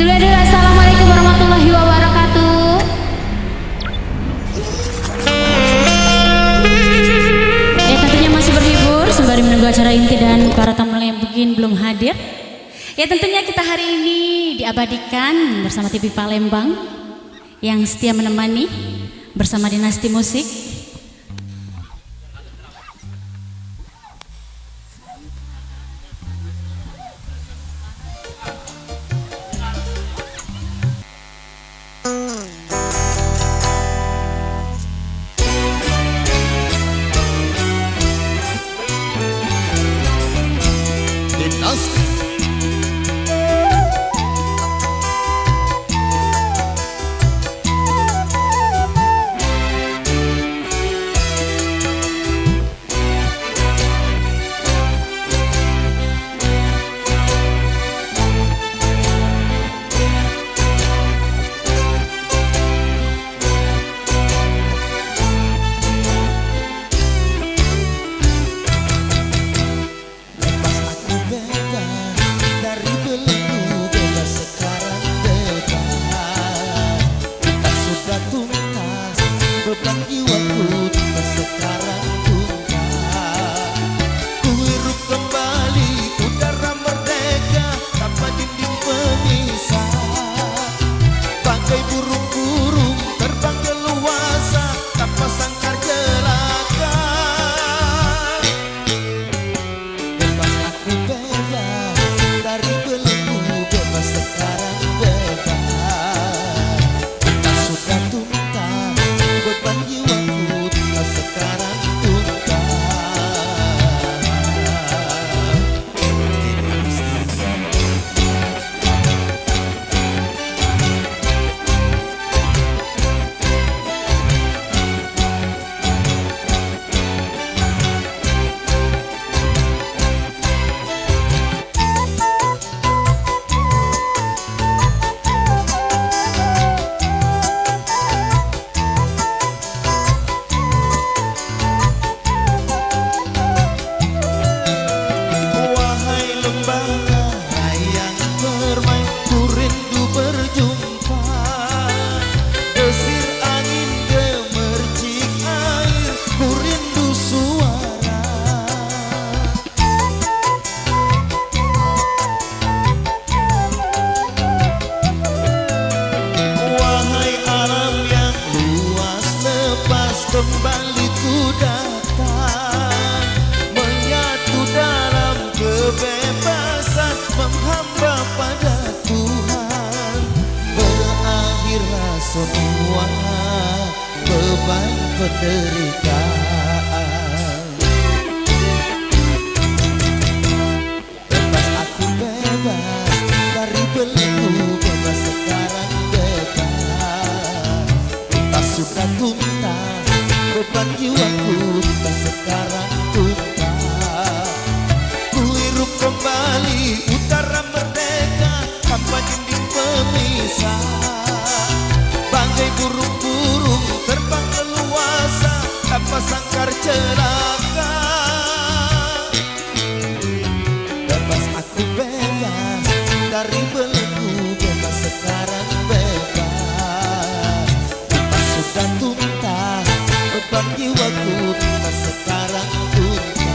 Assalamualaikum warahmatullahi wabarakatuh. Tentunya masih berhibur sembari menunggu acara inti dan para tamu yang mungkin belum hadir. Tentunya kita hari ini diabadikan bersama TV Palembang yang setia menemani bersama Dinasti Musik. Kembali ku datang, menyatu dalam kebebasan, menghamba pada Tuhan. Berakhirlah semua beban penderitaan. Bebas aku bebas dari belenggu, bebas sekarang bebas. Kita sudah tuntas beban jiwaku, tak sekarang tuntas. Ku hirup kembali utara merdeka tanpa dinding pemisah. Bagai burung-burung terbang leluasa tanpa sangkar celaka. Bebas aku bebas dari belenggu, bebas sekarang bebas. Kita sudah tuntas beban jiwaku, tak sekarang tuntas.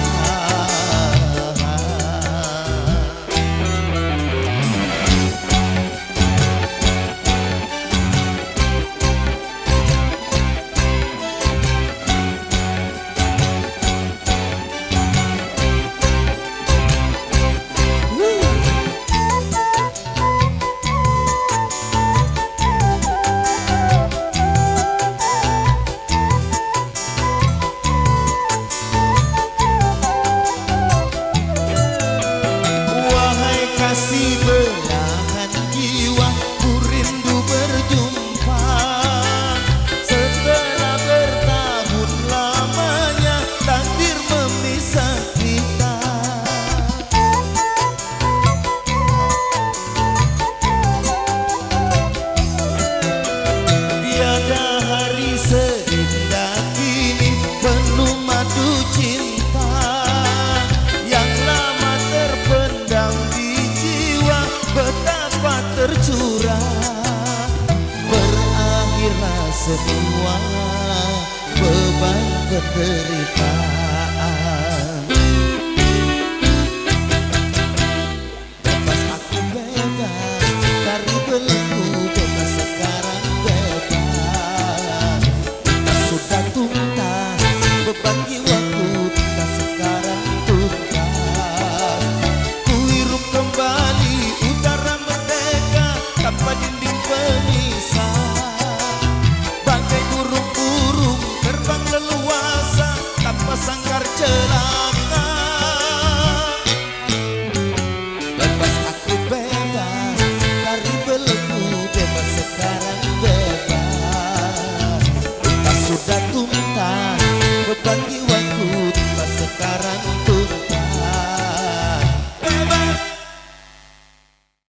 semua beban penderitaan.